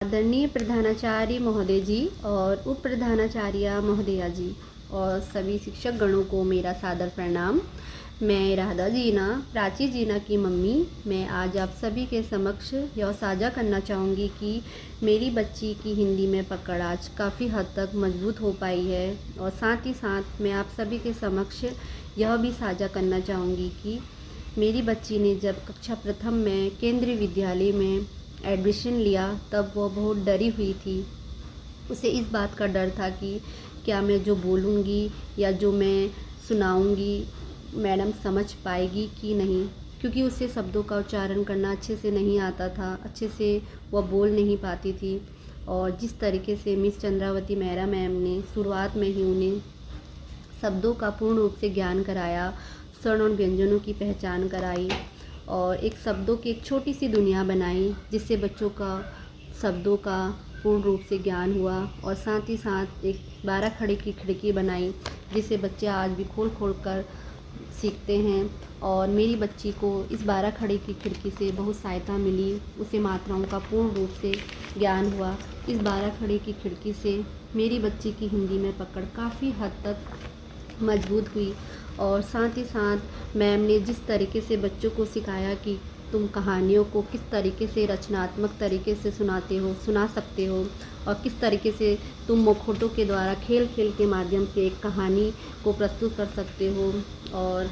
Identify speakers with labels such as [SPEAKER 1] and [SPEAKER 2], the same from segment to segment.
[SPEAKER 1] आदरणीय प्रधानाचार्य महोदय जी और उप प्रधानाचार्य महोदया जी और सभी शिक्षक गणों को मेरा सादर प्रणाम। मैं राधा जीना, प्राची जीना की मम्मी, मैं आज आप सभी के समक्ष यह साझा करना चाहूँगी कि मेरी बच्ची की हिंदी में पकड़ आज काफ़ी हद तक मजबूत हो पाई है। और साथ ही साथ मैं आप सभी के समक्ष यह भी साझा करना चाहूँगी कि मेरी बच्ची ने जब कक्षा प्रथम में केंद्रीय विद्यालय में एडमिशन लिया तब वो बहुत डरी हुई थी। उसे इस बात का डर था कि क्या मैं जो बोलूँगी या जो मैं सुनाऊँगी मैडम समझ पाएगी कि नहीं, क्योंकि उसे शब्दों का उच्चारण करना अच्छे से नहीं आता था, अच्छे से वह बोल नहीं पाती थी। और जिस तरीके से मिस चंद्रावती मेहरा मैम ने शुरुआत में ही उन्हें शब्दों का पूर्ण रूप से ज्ञान कराया, स्वर्ण और व्यंजनों की पहचान कराई और एक शब्दों की एक छोटी सी दुनिया बनाई, जिससे बच्चों का शब्दों का पूर्ण रूप से ज्ञान हुआ। और साथ ही साथ एक 12 खड़े की खिड़की बनाई, जिसे बच्चे आज भी खोल खोल कर सीखते हैं। और मेरी बच्ची को इस 12 खड़े की खिड़की से बहुत सहायता मिली, उसे मात्राओं का पूर्ण रूप से ज्ञान हुआ। इस 12 खड़े की खिड़की से मेरी बच्ची की हिंदी में पकड़ काफ़ी हद तक मजबूत हुई। और साथ ही साथ मैम ने जिस तरीके से बच्चों को सिखाया कि तुम कहानियों को किस तरीके से रचनात्मक तरीके से सुना सकते हो और किस तरीके से तुम मुखौटों के द्वारा खेल खेल के माध्यम से एक कहानी को प्रस्तुत कर सकते हो और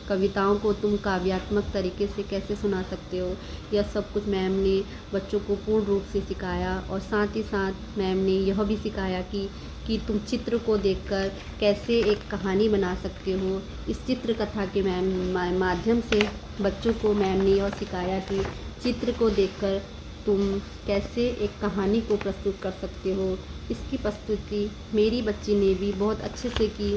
[SPEAKER 1] कविताओं को तुम काव्यात्मक तरीके से कैसे सुना सकते हो, यह सब कुछ मैम ने बच्चों को पूर्ण रूप से सिखाया। और साथ ही साथ मैम ने यह भी सिखाया कि तुम चित्र को देखकर कैसे एक कहानी बना सकते हो। इस चित्र कथा के माध्यम से बच्चों को मैम ने यह सिखाया कि चित्र को देखकर तुम कैसे एक कहानी को प्रस्तुत कर सकते हो। इसकी प्रस्तुति मेरी बच्ची ने भी बहुत अच्छे से की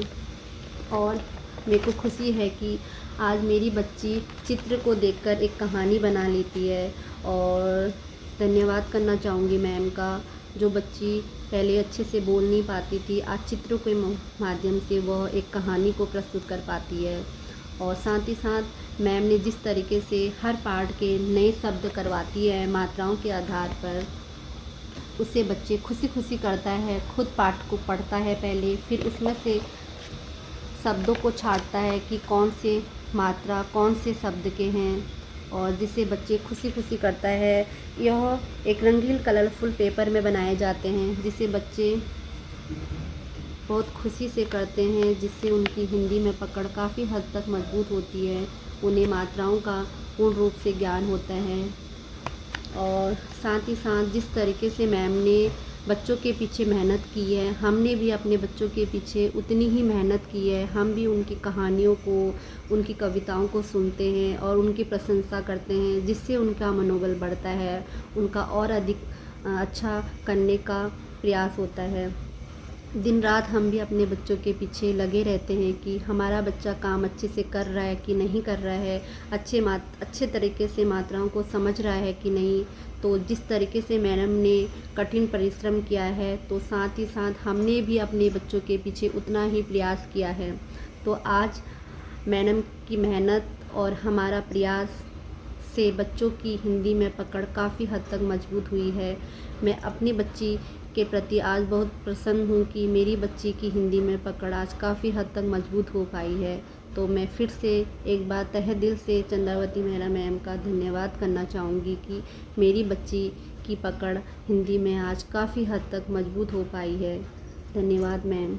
[SPEAKER 1] और मेरे को खुशी है कि आज मेरी बच्ची चित्र को देखकर एक कहानी बना लेती है। और धन्यवाद करना चाहूँगी मैम का, जो बच्ची पहले अच्छे से बोल नहीं पाती थी, आज चित्रों के माध्यम से वह एक कहानी को प्रस्तुत कर पाती है। और साथ ही साथ मैम ने जिस तरीके से हर पाठ के नए शब्द करवाती है मात्राओं के आधार पर, उससे बच्चे खुशी खुशी करता है, खुद पाठ को पढ़ता है पहले, फिर उसमें से शब्दों को छांटता है कि कौन से मात्रा कौन से शब्द के हैं, और जिससे बच्चे खुशी खुशी करता है। यह एक रंगीन कलरफुल पेपर में बनाए जाते हैं, जिसे बच्चे बहुत खुशी से करते हैं, जिससे उनकी हिंदी में पकड़ काफ़ी हद तक मजबूत होती है, उन्हें मात्राओं का पूर्ण रूप से ज्ञान होता है। और साथ ही साथ जिस तरीके से मैम ने बच्चों के पीछे मेहनत की है, हमने भी अपने बच्चों के पीछे उतनी ही मेहनत की है। हम भी उनकी कहानियों को, उनकी कविताओं को सुनते हैं और उनकी प्रशंसा करते हैं, जिससे उनका मनोबल बढ़ता है, उनका और अधिक अच्छा करने का प्रयास होता है। दिन रात हम भी अपने बच्चों के पीछे लगे रहते हैं कि हमारा बच्चा काम अच्छे से कर रहा है कि नहीं कर रहा है, अच्छे तरीके से मात्राओं को समझ रहा है कि नहीं। तो जिस तरीके से मैडम ने कठिन परिश्रम किया है, तो साथ ही साथ हमने भी अपने बच्चों के पीछे उतना ही प्रयास किया है। तो आज मैडम की मेहनत और हमारा प्रयास से बच्चों की हिंदी में पकड़ काफ़ी हद तक मजबूत हुई है। मैं अपनी बच्ची के प्रति आज बहुत प्रसन्न हूँ कि मेरी बच्ची की हिंदी में पकड़ आज काफ़ी हद तक मजबूत हो पाई है। तो मैं फिर से एक बार तहे दिल से चंद्रावती मेहरा मैम का धन्यवाद करना चाहूँगी कि मेरी बच्ची की पकड़ हिंदी में आज काफ़ी हद तक मजबूत हो पाई है। धन्यवाद मैम।